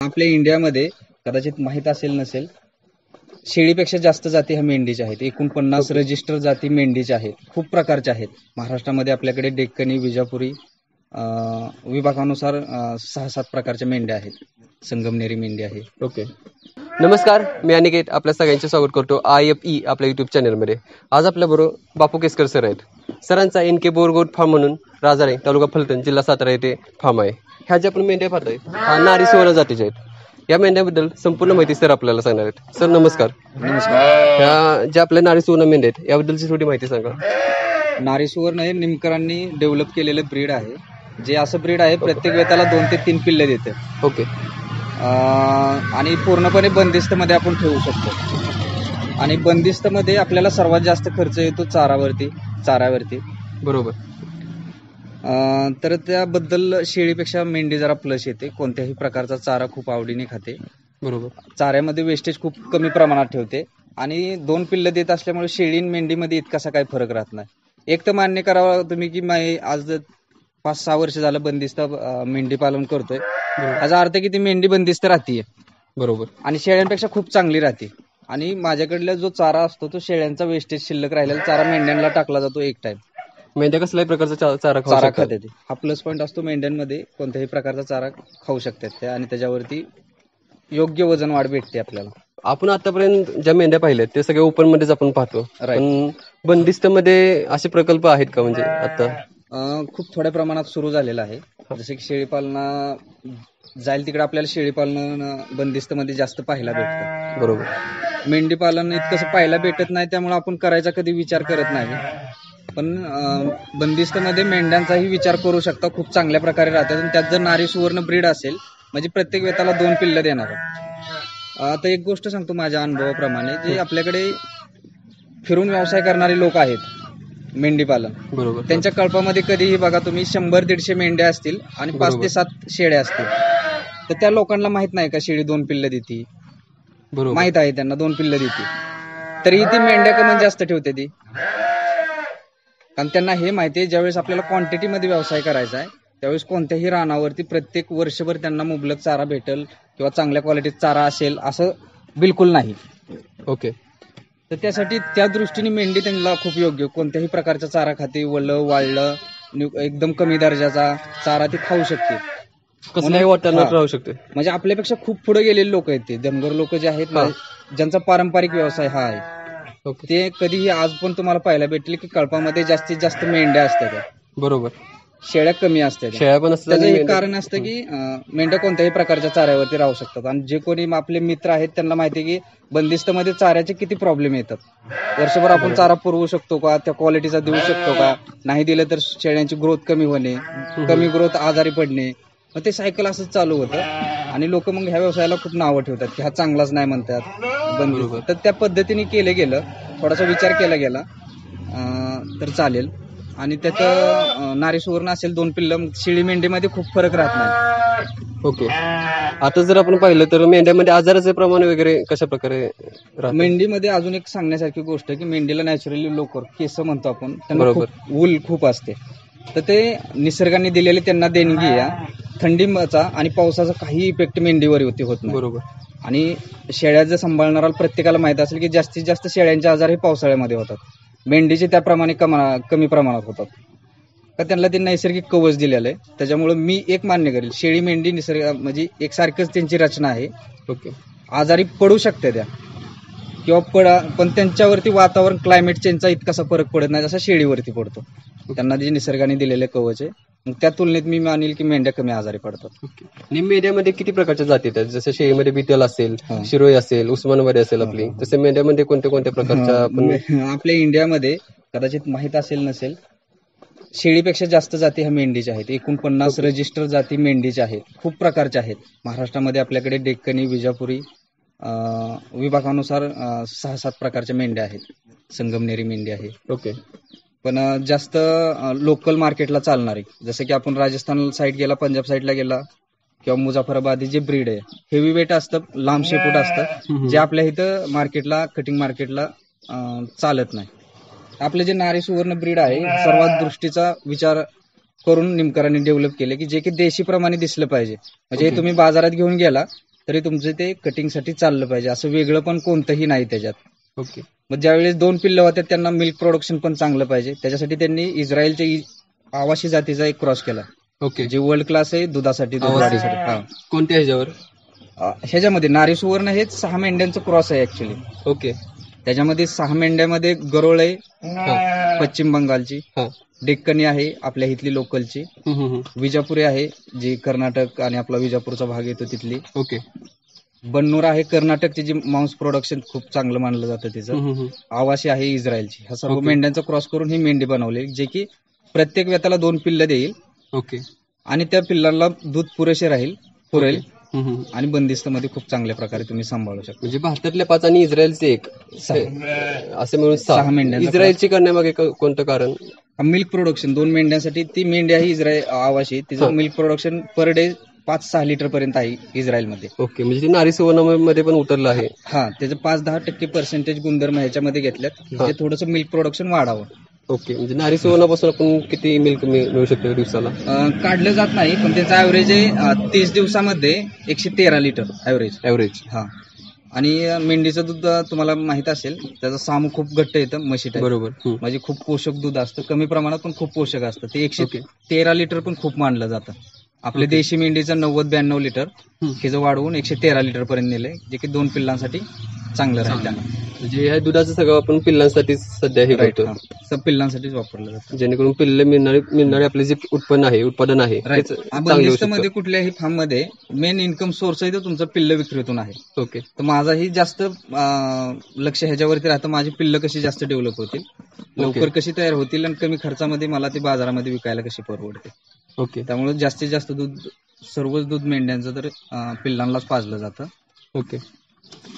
आपल्या इंडियामध्ये कदाचित माहित असेल नसेल, शेळीपेक्षा जास्त जाती ह्या मेंढीच्या आहेत. एकूण 50 रजिस्टर जाती मेंढीच्या आहेत. खूप प्रकारच्या आहेत. महाराष्ट्रामध्ये आपल्याकडे डेक्कनी, विजापुरी विभागानुसार 6-7 प्रकारच्या मेंढ्या आहेत. संगमनेरी मेंढी आहे. ओके. नमस्कार, मी अनिकेत. आपल्या सगळ्यांचे स्वागत करतो IFE आपल्या युट्यूब चॅनलमध्ये. आज आपल्याबरोबर बापू केसकर सर आहेत. सरांचा NK बोरगोट फार्म म्हणून राजारे, तालुका फलटण, जिल्हा सातारा येथे फार्म आहे. ह्या ज्या आपण मेंढ्या पाहतोय हा नारी सुवर्ण जातीच्या आहेत. या मेंढ्याबद्दल संपूर्ण माहिती सर आपल्याला सांगणार आहेत. सर नमस्कार. नमस्कार. ह्या ज्या आपल्या नारी सुवर्ण मेंढ्या आहेत याबद्दलची थोडी माहिती सांगा. नारी सुवर्ण हे निमकरांनी डेव्हलप केलेलं ब्रीड आहे. जे असं ब्रीड आहे प्रत्येक वेताला 2 ते 3 पिल्ले देते. ओके. आणि पूर्णपणे बंदिस्त मध्ये आपण ठेवू शकतो. आणि बंदिस्त मध्ये आपल्याला सर्वात जास्त खर्च येतो चाऱ्यावरती. बरोबर. तर त्याबद्दल शेळीपेक्षा मेंढी जरा प्लस येते. कोणत्याही प्रकारचा चारा खूप आवडीने खाते. बरोबर. चाऱ्यामध्ये वेस्टेज खूप कमी प्रमाणात ठेवते. आणि 2 पिल्लं देत असल्यामुळे शेळी आणि मेंढीमध्ये इतकासा काही फरक राहत नाही. एक तर मान्य करावं तुम्ही की मी आज 5-6 वर्ष झालं बंदिस्त मेंढी पालन करतोय. याचा अर्थ की ती मेंढी बंदिस्त राहतीये. बरोबर. आणि शेळ्यांपेक्षा खूप चांगली राहते. आणि माझ्याकडला जो चारा असतो तो शेळ्यांचा वेस्टेज शिल्लक राहिलेला चारा मेंढ्यांना टाकला जातो एक टाइम. मेंढ्या कसल्याही प्रकारचा चारा खाते ते. हा प्लस पॉईंट असतो मेंढ्यांमध्ये. कोणत्याही प्रकारचा चारा खाऊ शकतात त्या आणि त्याच्यावरती योग्य वजन वाढ भेटते आपल्याला. आपण आतापर्यंत ज्या मेंढ्या पाहिल्यात ते सगळे ओपन मध्येच आपण पाहतो. पण बंदिस्त मध्ये असे प्रकल्प आहेत का म्हणजे आता? खूप थोड्या प्रमाणात सुरू झालेला आहे. जसे की शेळीपालना जाईल तिकडे आपल्याला शेळीपालन बंदिस्त मध्ये जास्त पाहायला भेटतं. बरोबर. मेंढी पालन इतकंसं पाहायला भेटत नाही, त्यामुळे आपण करायचा कधी विचार करत नाही. पण बंदिस्त मध्ये मेंढ्यांचाही विचार करू शकता. खूप चांगल्या प्रकारे राहतात. आणि त्यात जर नारी सुवर्ण ब्रीड असेल म्हणजे प्रत्येक वेताला 2 पिल्लं देणार. आता एक गोष्ट सांगतो माझ्या अनुभवाप्रमाणे, जे आपल्याकडे फिरून व्यवसाय करणारे लोक आहेत मेंढी पालन. बरोबर. त्यांच्या कल्पामध्ये कधीही बघा तुम्ही 100-150 मेंढ्या असतील आणि 5 ते 7 शेळ्या असतील. तर त्या लोकांना माहित नाही का शेळी 2 पिल्लं देते. बरोबर. माहित आहे त्यांना 2 पिल्लं देते. तरीही ती मेंढ्या कमान जास्त ठेवते ती. कारण त्यांना हे माहिती आहे ज्यावेळेस आपल्याला क्वांटिटी मध्ये व्यवसाय करायचा आहे त्यावेळेस कोणत्याही रानावरती प्रत्येक वर्षभर त्यांना मुबलक चारा भेटेल किंवा चांगल्या क्वालिटीचा चारा असेल असं बिलकुल नाही. ओके. तर त्यासाठी त्या दृष्टीने मेंढी त्यांना खूप योग्य. कोणत्याही प्रकारचा चारा खाते. वळलं वाळलं एकदम कमी दर्जाचा चारा ती खाऊ शकते. कसल्याही वातावरणात राहू शकते. म्हणजे आपल्यापेक्षा खूप पुढे गेलेले लोक आहेत ते धनगर लोक जे आहेत ना, ज्यांचा पारंपरिक व्यवसाय हा आहे. ते कधीही आज पण तुम्हाला पाहायला भेटले की कळपामध्ये जास्तीत जास्त मेंढ्या असतात. बरोबर. शेळ्या कमी असतात. शेळ्या पण असतात. त्याचं एक कारण असतं की मेंढ्या कोणत्याही प्रकारच्या चाऱ्यावरती राहू शकतात. आणि जे कोणी आपले मित्र आहेत त्यांना माहिती आहे की बंदिस्त मध्ये चाऱ्याचे किती प्रॉब्लेम येतात. वर्षभर आपण चारा पुरवू शकतो का, त्या क्वालिटीचा देऊ शकतो का, नाही दिलं तर शेळ्यांची ग्रोथ कमी होणे, कमी ग्रोथ आजारी पडणे. मग ते सायकल असंच चालू होतं. आणि लोक मग ह्या व्यवसायाला खूप नावं ठेवतात की हा चांगलाच नाही म्हणतात बंदिस्त. तर त्या पद्धतीने केलं गेलं, थोडासा विचार केला गेला तर चालेल. आणि त्याचं नारी सुवर्ण असेल 2 पिल्लं, शेळी मेंढीमध्ये खूप फरक राहत नाही. ओके. आता जर आपण पाहिलं तर मेंढ्यामध्ये आजाराचे प्रमाण वगैरे कशा प्रकारे? मेंढीमध्ये अजून एक सांगण्यासारखी गोष्ट की मेंढीला नॅचरली लोकर केस म्हणतो आपण, त्यांना वूल खूप असते. तर ते निसर्गाने दिलेले त्यांना देणगी या थंडीचा आणि पावसाचा काही इफेक्ट मेंढीवर होत नाही. बरोबर. आणि शेळ्या जर सांभाळणारा प्रत्येकाला माहित असेल की जास्तीत जास्त शेळ्यांचे आजार हे पावसाळ्यामध्ये होतात. मेंढीचे त्याप्रमाणे कमी प्रमाणात होतात. का त्यांना ते नैसर्गिक कवच दिलेलं आहे. त्याच्यामुळे मी एक मान्य करेल शेळी मेंढी निसर्ग म्हणजे एकसारखंच त्यांची रचना आहे. ओके. आजारी पडू शकते त्या किंवा पण त्यांच्यावरती वातावरण क्लायमेट चेंजचा इतकासा फरक पडत नाही जसा शेळीवरती पडतो. त्यांना जे निसर्गाने दिलेले कवच आहे. त्या तुलनेत मी मानेल की मेंढ्या कमी आजारी पडतात. आणि मेंढ्यामध्ये किती प्रकारच्या जाती आहेत? जसं शेळीमध्ये बिटल असेल, शिरोई असेल, उस्मानाबादी असेल आपली, तसे मेंढ्यामध्ये कोणत्या कोणत्या प्रकारच्या? आपल्या इंडियामध्ये कदाचित माहित असेल नसेल, शेळीपेक्षा जास्त जाती ह्या मेंढीच्या आहेत. एकूण 50 रजिस्टर जाती मेंढीच्या आहेत. खूप प्रकारच्या आहेत. महाराष्ट्रामध्ये आपल्याकडे डेक्कनी, विजापुरी विभागानुसार 6-7 प्रकारच्या मेंढ्या आहेत. संगमनेरी मेंढी आहे. ओके. पण जास्त लोकल मार्केटला चालणारी, जसं की आपण राजस्थान साईड गेला, पंजाब साईडला गेला किंवा मुझाफराबादी जे ब्रीड आहे, हेवी वेट असतं, लांब शेपूट असतं, जे आपल्या इथं मार्केटला कटिंग मार्केटला चालत नाही. आपले जे नारी सुवर्ण ब्रीड आहे सर्वात दृष्टीचा विचार करून निमकरांनी डेव्हलप केले की जे की देशी प्रमाणे दिसलं पाहिजे. म्हणजे तुम्ही बाजारात घेऊन गेला तरी तुमचं ते कटिंगसाठी चाललं पाहिजे. असं वेगळं पण कोणतंही नाही त्याच्यात. ओके. मग ज्यावेळेस 2 पिल्लं होत्या त्यांना मिल्क प्रोडक्शन पण चांगलं पाहिजे. त्याच्यासाठी त्यांनी इस्रायलच्या आवाशी जातीचा एक क्रॉस केला, ओके. जे वर्ल्ड क्लास आहे दुधासाठी, दूध आवासी. वाढीसाठी. हा. कोणत्या ह्याच्यावर? ह्याच्यामध्ये नारी सुवर्ण हेच 6 मेंढ्यांचं क्रॉस आहे ऍक्च्युली. ओके. त्याच्यामध्ये 6 मेंढ्यामध्ये गरोळ आहे हा. पश्चिम बंगालची, हा. डेक्कनी आहे आपल्या इथली लोकलची, विजापुरी आहे जी कर्नाटक आणि आपला विजापूरचा भाग येतो तिथली, ओके. बन्नूर आहे कर्नाटकची जी मांस प्रोडक्शन खूप चांगलं मानलं जातं तिचं, आवाशी आहे इस्रायलची. ह्या सर्व ओके. मेंढ्यांचा क्रॉस करून ही मेंढी बनवली, जे की प्रत्येक वेताला 2 पिल्लं देईल ओके. आणि त्या पिल्लांना दूध पुरेसे पुरेल हम्म. आणि बंदिस्त मध्ये खूप चांगल्या प्रकारे तुम्ही सांभाळू शकता. म्हणजे भारतातल्या 5 आणि इस्रायलचे 1 असे मिळून 6 मेंढ्यांचा इस्रायलची करण्यामागे कोणतं कारण? मिल्क प्रोडक्शन 2 मेंढ्यांसाठी. ती मेंढी आहे इस्रायल आवाशी, तिचं milk production per day 5-6 litre पर्यंत आहे इस्रायलमध्ये. ओके. म्हणजे ती नारी सुवर्ण मध्ये पण उतरलं आहे. हा, त्याचं 5-10% पर्सेंटेज गुणधर्म ह्याच्यामध्ये घेतल्यात की जे थोडंसं मिल्क प्रोडक्शन वाढावं. ओके. म्हणजे नारी सुवर्णापासून आपण किती मिल्क मिळू शकतो दिवसाला? काढलं जात नाही, पण त्याचा ऍव्हरेज आहे 30 दिवसामध्ये 113 लिटर ऍव्हरेज. हा. आणि मेंढीचं दूध तुम्हाला माहित असेल, त्याचं साम खूप घट्ट येतं म्हशी टाईप. बरोबर. म्हणजे खूप पोषक दूध असतं, कमी प्रमाणात पण खूप पोषक असतं. ते 113 लिटर पण खूप मानलं जातं. आपल्या देशी मेंढीचं 90-92 लिटर हिचं वाढवून 113 लिटर पर्यंत नेलंय, जे की 2 पिल्लांसाठी चांगलं राहील त्यांना. म्हणजे ह्या दुधाचं सगळं आपण पिल्लांसाठी सध्या हे करतो, सब पिल्लांसाठीच वापरलं जातं, जेणेकरून पिल्ले मिळणारे आपले जे उत्पन्न आहे बंदिस्तमध्ये कुठल्याही फार्म मध्ये मेन इन्कम सोर्स आहे तो तुमचं पिल्ल विक्रीतून आहे. ओके. तर माझाही जास्त लक्ष ह्याच्यावरती राहतं, माझी पिल्ल कशी जास्त डेव्हलप होतील, लवकर कशी तयार होतील आणि कमी खर्चामध्ये मला ती बाजारामध्ये विकायला कशी परवडते. ओके. त्यामुळे जास्तीत जास्त सर्वच दूध मेंढ्यांचं तर पिल्लांनाच पाजलं जातं. ओके.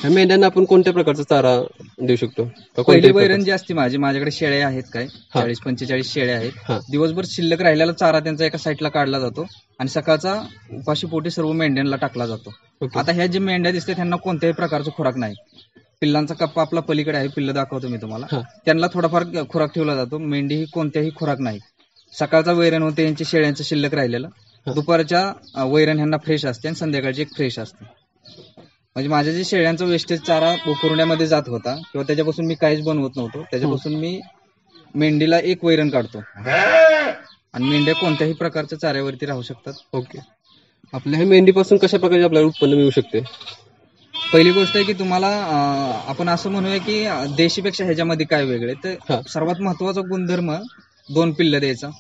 ह्या मेंढ्यांना आपण कोणत्या प्रकारचा चारा देऊ शकतो? पहिली वैरण जी असते माझ्याकडे शेळ्या आहेत काय 40-45 शेळ्या आहेत. दिवसभर शिल्लक राहिलेला चारा त्यांचा एका साईडला काढला जातो आणि सकाळचा उपाशी पोटी सर्व मेंढ्यांना टाकला जातो. आता ह्या जे मेंढ्या दिसते त्यांना कोणत्याही प्रकारचा खुराक नाही. पिल्लांचा कप्पा आपला पलीकडे आहे, पिल्ल दाखवतो मी तुम्हाला. त्यांना थोडाफार खुराक ठेवला जातो. मेंढी ही कोणत्याही खुराक नाही. सकाळचा वैरण होते यांची शेळ्यांचं शिल्लक राहिलेलं, दुपारच्या वैरण ह्यांना फ्रेश असते आणि संध्याकाळची एक फ्रेश असते. म्हणजे माझ्या जे शेळ्यांचा वेस्टेज चारा उकरण्यामध्ये जात होता किंवा त्याच्यापासून मी काहीच बनवत नव्हतो, त्याच्यापासून मी मेंढीला एक वैरण काढतो आणि मेंढ्या कोणत्याही प्रकारच्या चाऱ्यावरती राहू शकतात. ओके. आपल्या ह्या मेंढीपासून कशा प्रकारे आपल्याला उत्पन्न मिळू शकते? पहिली गोष्ट आहे की तुम्हाला आपण असं म्हणूया की देशीपेक्षा ह्याच्यामध्ये काय वेगळे, तर सर्वात महत्वाचा गुणधर्म 2 पिल्ल द्यायचा.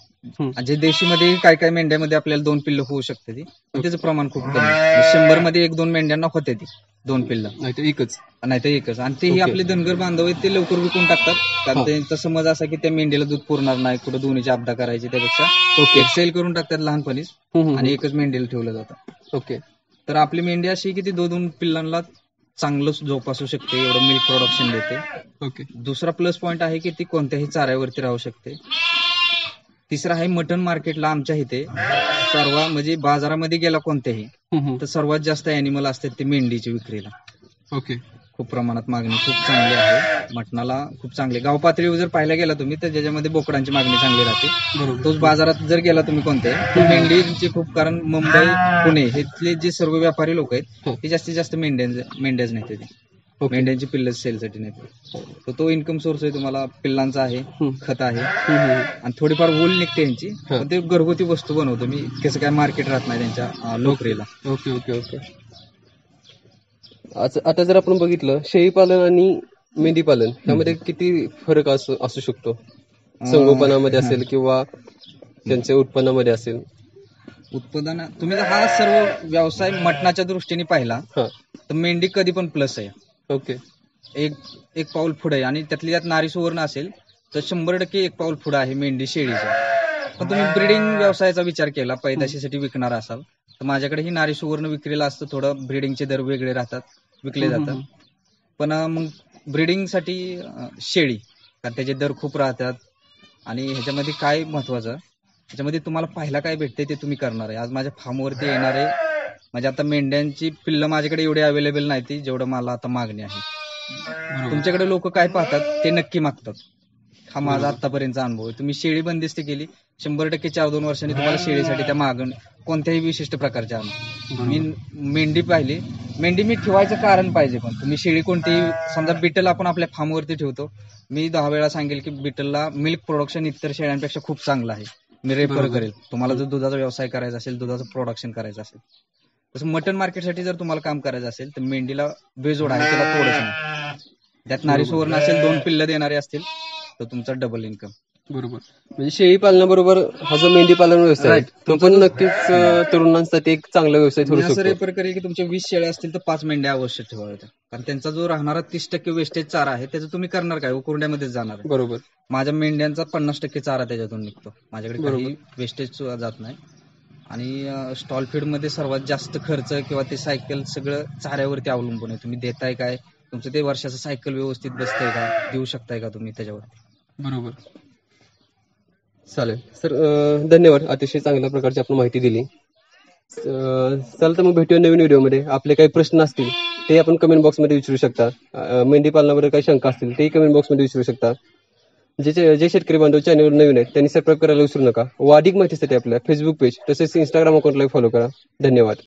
जे देशीमध्ये काय काय मेंढ्यामध्ये आपल्याला 2 पिल्ल होऊ शकते ती, त्याचं प्रमाण खूप कमी. 100 मध्ये 1-2 मेंढ्यांना होते ती 2 पिल्ल, नाही तर एकच. आणि तेही आपले धनगर बांधव आहेत, ते लवकर विकून टाकतात, कारण त्यांचा समज असा की त्या मेंढीला दूध पुरणार नाही, कुठं दोन्हीची आपदा करायची, त्यापेक्षा सेल करून टाकतात लहानपणीच आणि एकच मेंढीला ठेवलं जातं. ओके. तर आपली मेंढी अशी की ती 2 पिल्लांना चांगलं जोपासू शकते, एवढं मिल्क प्रोडक्शन देते. ओके. दुसरा प्लस पॉईंट आहे की ती कोणत्याही चाऱ्यावरती राहू शकते. तिसरा आहे मटन मार्केटला आमच्या इथे सर्व म्हणजे बाजारामध्ये गेला कोणत्याही तर सर्वात जास्त अॅनिमल असतात ते मेंढीची विक्रीला. ओके. खूप प्रमाणात मागणी खूप चांगली आहे मटणाला, खूप चांगली. गाव पातळीवर जर पाहायला गेला तुम्ही तर ज्याच्यामध्ये बोकडांची मागणी चांगली राहते, तोच बाजारात जर गेला तुम्ही कोणत्याही मेंढीची खूप, कारण मुंबई पुणे हेतले जे सर्व व्यापारी लोक आहेत ते जास्तीत जास्त मेंढ्याच नेते, ते मेंढ्यांची पिल्ल सेलसाठी नेते. तर तो इन्कम सोर्स आहे तुम्हाला. पिल्लांचा आहे, खत आहे आणि थोडीफार वूल निघते यांची, पण ते घरगुती वस्तू बनवतो मी, कसं काय मार्केट राहत नाही त्यांच्या लोकरीला. Okay okay okay. आता जर आपण बघितलं शेळी पालन आणि मेंढी पालन यामध्ये किती फरक असू शकतो? संगोपनामध्ये असेल किंवा त्यांच्या उत्पन्नामध्ये असेल? उत्पादन तुम्ही जर हा सर्व व्यवसाय मटणाच्या दृष्टीने पाहिला तर मेंढी कधी पण प्लस आहे. ओके. एक पाऊल पुढे आहे आणि त्यातली त्यात नारी सुवर्ण असेल तर 100% एक पाऊल पुढे आहे मेंढी शेळीचा. पण तुम्ही ब्रीडिंग व्यवसायाचा विचार केला, पैदाशीसाठी विकणार असाल तर माझ्याकडे ही नारी सुवर्ण विक्रीला असतं. थोडं ब्रीडिंगचे दर वेगळे राहतात, विकले जातात. पण मग ब्रीडिंगसाठी शेळी, कारण त्याचे दर खूप राहतात. आणि ह्याच्यामध्ये काय महत्वाचं, ह्याच्यामध्ये तुम्हाला पाहायला काय भेटते ते तुम्ही करणार आहे. आज माझ्या फार्मवरती येणारे म्हणजे आता मेंढ्यांची पिल्ल माझ्याकडे एवढे अवेलेबल नाही ती जेवढं मला आता मागणी आहे. तुमच्याकडे लोक काय पाहतात ते नक्की मागतात. हा माझा आतापर्यंतचा अनुभव आहे. तुम्ही शेळी बंदिस्त केली 100% 4-2 वर्षांनी तुम्हाला शेळीसाठी त्या मागण कोणत्याही विशिष्ट प्रकारच्या आणू. मी मेंढी पाहिली, मेंढी मी ठेवायचं कारण पाहिजे, पण तुम्ही शेळी कोणतीही समजा बिटल आपण आपल्या फार्मवरती ठेवतो, मी 10 वेळा सांगेल की बिटलला मिल्क प्रोडक्शन इतर शेळ्यांपेक्षा खूप चांगलं आहे. मी रेफर करेल तुम्हाला. जर दुधाचा व्यवसाय करायचा असेल, दुधाचं प्रोडक्शन करायचं असेल, तसं मटन मार्केटसाठी जर तुम्हाला काम करायचं असेल तर मेंढीला बेजोड आहे, त्याला तोडच नाही. त्यात नारी सुवर्ण असेल, 2 पिल्लं देणारे असतील तर तुमचा डबल इन्कम. बरोबर. म्हणजे शेळी पालनाबरोबर हा जो मेंढी पालन व्यवसाय आहे तो पण नक्कीच तरुणांसाठी एक चांगला व्यवसाय ठरू मी असं शकतो. रेफर करेल की तुमच्या 20 शेळ्या असतील तर 5 मेंढ्या अवश्य ठेवाव्यात. कारण त्यांचा जो राहणारा 30% वेस्टेज चारा आहे त्याचं तुम्ही करणार काय, कोरड्यामध्येच जाणार आहे. बरोबर. माझ्या मेंढ्यांचा 50% चारा त्याच्यातून निघतो, माझ्याकडे काही वेस्टेज जात नाही. आणि स्टॉल फीड मध्ये सर्वात जास्त खर्च किंवा ते सायकल सगळं चाऱ्यावरती अवलंबून आहे. तुम्ही देताय काय, तुमचं ते वर्षाचं सायकल व्यवस्थित बसतंय का, देऊ शकताय का तुम्ही त्याच्यावरती. बरोबर. चालेल सर, धन्यवाद. अतिशय चांगल्या प्रकारची आपण माहिती दिली. चला तर मग भेटूया नवीन व्हिडिओमध्ये. आपले काही प्रश्न असतील ते आपण कमेंट बॉक्समध्ये विचारू शकता. मेंढी पालनाबद्दल काही शंका असतील तेही कमेंट बॉक्समध्ये विचारू शकता. जे शेतकरी बांधव चॅनलवर नवीन आहेत त्यांनी सबस्क्राईब करायला विसरू नका. व अधिक माहितीसाठी आपल्या फेसबुक पेज तसेच इंस्टाग्राम अकाउंटला फॉलो करा. धन्यवाद.